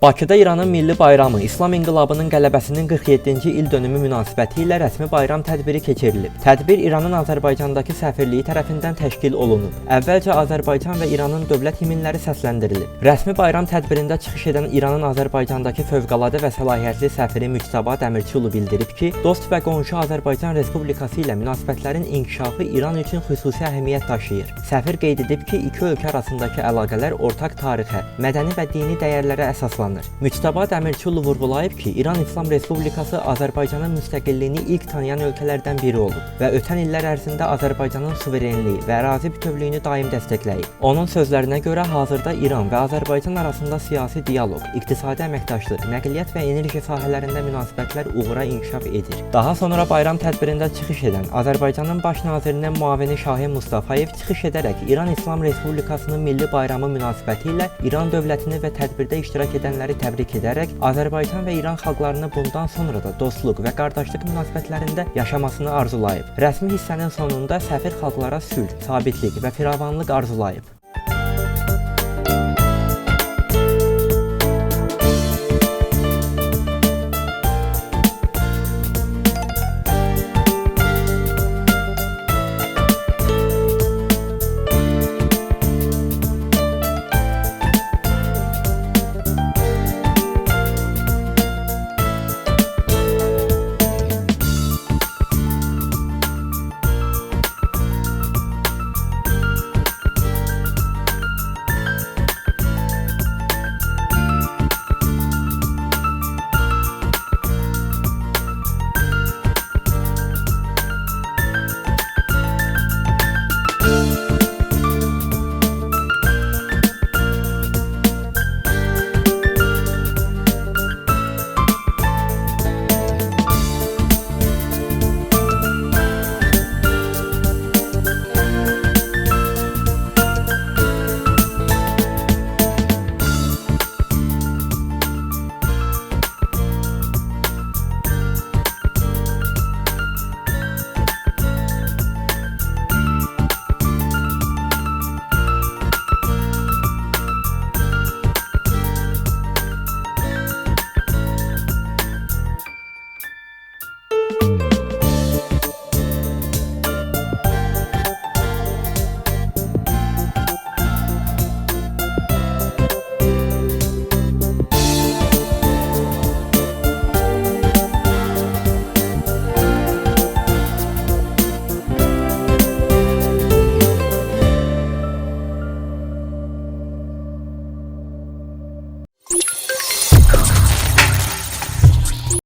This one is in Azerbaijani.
Bakıda İranın milli bayramı, İslam İnqilabının qələbəsinin 47-ci il dönümü münasibəti ilə rəsmi bayram tədbiri keçirilib. Tədbir İranın Azərbaycandakı səfirliyi tərəfindən təşkil olunub. Əvvəlcə Azərbaycan və İranın dövlət himnləri səsləndirilib. Rəsmi bayram tədbirində çıxış edən İranın Azərbaycandakı fövqəladə və səlahiyyətli səfiri Müçtəba Dəmirçioğlu bildirib ki, dost və qonşu Azərbaycan Respublikası ilə münasibətlərin inkişafı İran üçün xüsusi əhəmiyyət daşıyır. Səfir qeyd edib ki, iki ölkə arasındakı əlaqələr ortaq tarixə, mədəni və dini dəyərlərə əsaslanır. Müçtəba Dəmirçioğlu vurğulayıb ki, İran İslam Respublikası Azərbaycanın müstəqilliyini ilk tanıyan ölkələrdən biri olub və ötən illər ərzində Azərbaycanın suverenliyi və ərazi bütövlüyünü daim dəstəkləyib. Onun sözlərinə görə hazırda İran və Azərbaycan arasında siyasi dialoq, iqtisadi əməkdaşlıq, nəqliyyat və enerji sahələrində münasibətlər uğura inkişaf edir. Daha sonra bayram tədbirində çıxış edən Azərbaycanın baş nazirinin müavini Şahin Mustafayev çıxış edərək İran İslam Respublikasının milli bayramı münasibəti ilə İran dövlətini və tədbirdə iştirak edənləri təbrik edərək Azərbaycan və İran xalqlarını bundan sonra da dostluq və qardaşlıq münasibətlərində yaşamasını arzulayıb. Rəsmi hissənin sonunda səfir xalqlara sülh, sabitlik və firavanlıq arzulayıb.